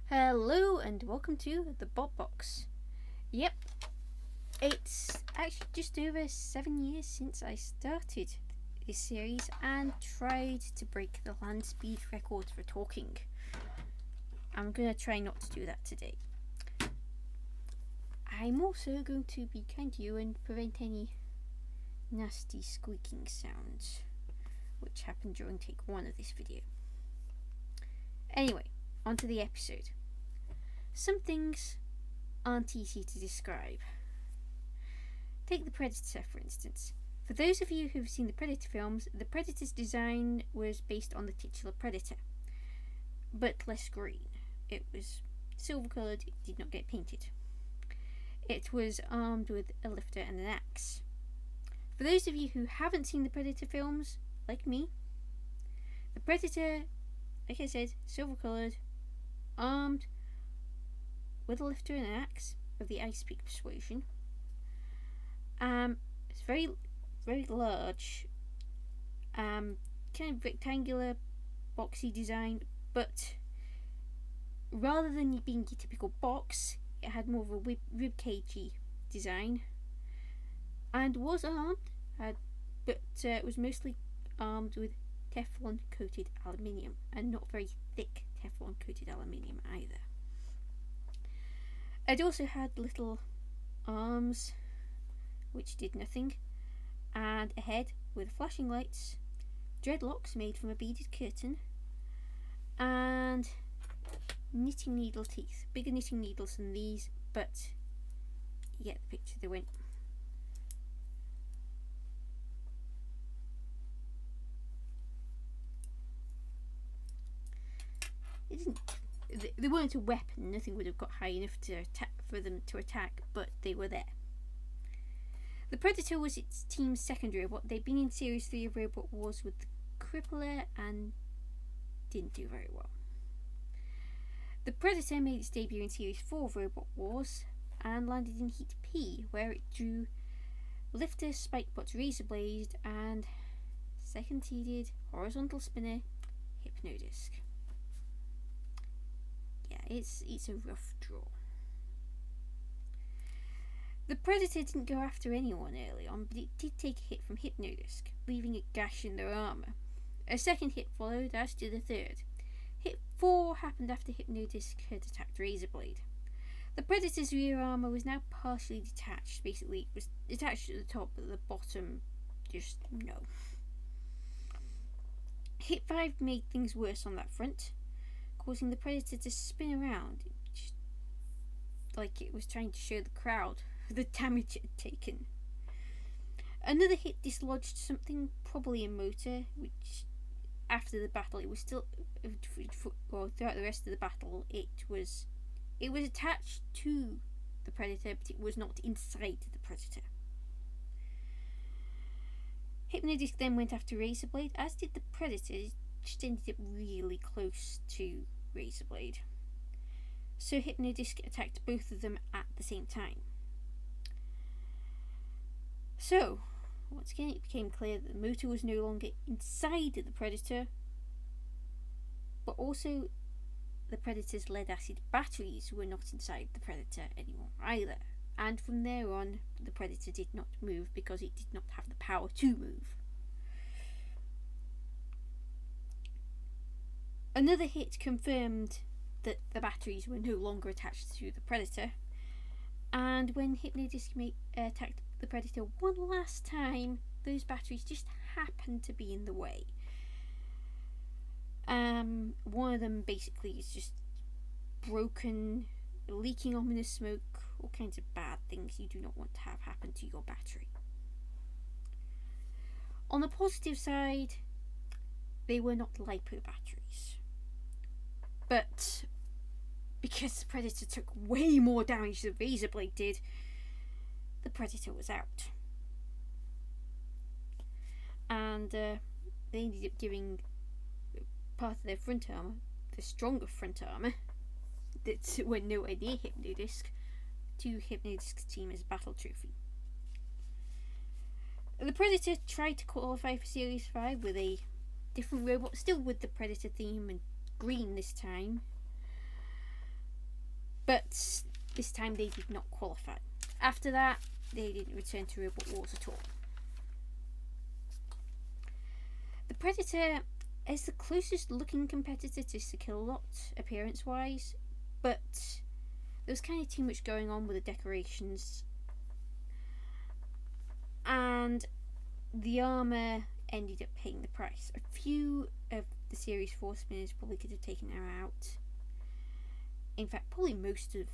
Hello and welcome to the Bot Box. Yep, it's actually just over 7 years since I started this series and tried to break the land speed record for talking. I'm gonna try not to do that today. I'm also going to be kind to you and prevent any nasty squeaking sounds, which happened during take 1 of this video. Anyway, onto the episode. Some things aren't easy to describe. Take the Predator, for instance. For those of you who've seen the Predator films, the Predator's design was based on the titular Predator, but less green. It was silver coloured, it did not get painted. It was armed with a lifter and an axe. For those of you who haven't seen the Predator films, like me, the Predator, like I said, silver coloured, armed with a lifter and an axe of the ice peak persuasion. It's very, very large, kind of rectangular, boxy design, but rather than being your typical box, it had more of a rib cagey design, and was armed, but it was mostly armed with Teflon coated aluminium, and not very thick Teflon coated aluminium either. It also had little arms which did nothing, and a head with flashing lights, dreadlocks made from a beaded curtain, and knitting needle teeth. Bigger knitting needles than these, but you get the picture. They went. It didn't. They weren't a weapon. Nothing would have got high enough to for them to attack, but they were there. The Predator was its team's secondary robot. They'd been in Series 3 of Robot Wars with the Crippler and didn't do very well. The Predator made its debut in Series 4 of Robot Wars and landed in Heat P, where it drew lifter, spikebot, razor blade, and second-seeded horizontal spinner Hypnodisc. Yeah, it's a rough draw. The Predator didn't go after anyone early on, but it did take a hit from Hypnodisc, leaving a gash in their armour. A second hit followed, as did a third. Hit 4 happened after Hypnodisc had attacked Razorblade. The Predator's rear armour was now partially detached. Basically, it was attached at the top, but the bottom, just no. Hit 5 made things worse on that front, causing the Predator to spin around, like it was trying to show the crowd the damage it had taken. Another hit dislodged something, probably a motor, which after the battle it was still, well, throughout the rest of the battle it was attached to the Predator, but it was not inside the Predator. Hypnodisc then went after Razorblade, as did the Predator, just ended up really close to Razorblade. So Hypnodisc attacked both of them at the same time. So, once again it became clear that the motor was no longer inside the Predator, but also the Predator's lead acid batteries were not inside the Predator anymore either. And from there on, the Predator did not move because it did not have the power to move. Another hit confirmed that the batteries were no longer attached to the Predator, and when Hypnodisc attacked the Predator one last time, those batteries just happened to be in the way. One of them basically is just broken, leaking ominous smoke, all kinds of bad things you do not want to have happen to your battery. On the positive side, they were not LiPo batteries, but because the Predator took way more damage than Razorblade did, the Predator was out. And they ended up giving part of their front armour, the stronger front armour, that went nowhere near Hypnodisc, to Hypnodisc's team as a battle trophy. The Predator tried to qualify for Series 5 with a different robot, still with the Predator theme and green this time, but this time they did not qualify. After that, they didn't return to Robot Wars at all. The Predator is the closest looking competitor to Sakilot appearance wise, but there was kind of too much going on with the decorations, and the armour ended up paying the price. A few of the Series 4 spinners probably could have taken her out. In fact, probably most of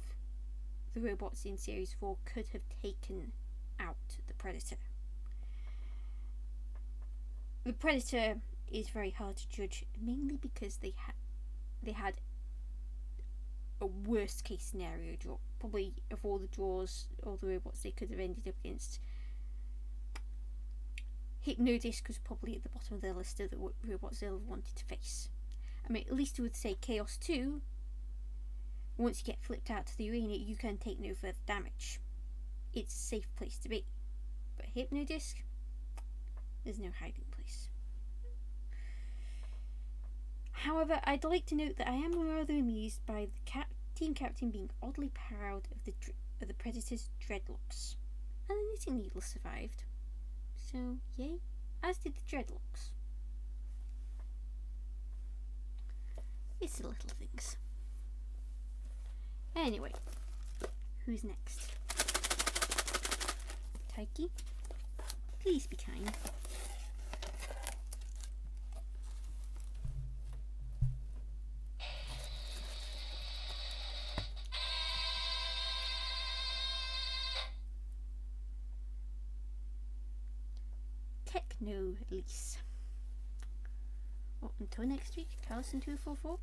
the robots in Series 4 could have taken out the Predator. The Predator is very hard to judge, mainly because they had a worst case scenario draw. Probably of all the draws, all the robots they could have ended up against, Hypnodisc was probably at the bottom of their list of the robots they wanted to face. I mean, at least I would say Chaos 2, once you get flipped out to the arena, you can take no further damage. It's a safe place to be. But Hypnodisc, there's no hiding place. However, I'd like to note that I am rather amused by the team captain being oddly proud of the Predator's dreadlocks. And the knitting needle survived. So, yay, as did the dreadlocks. It's the little things. Anyway, who's next? Taiki, please be kind. Techno Lease. Well, until next week, Carlson244.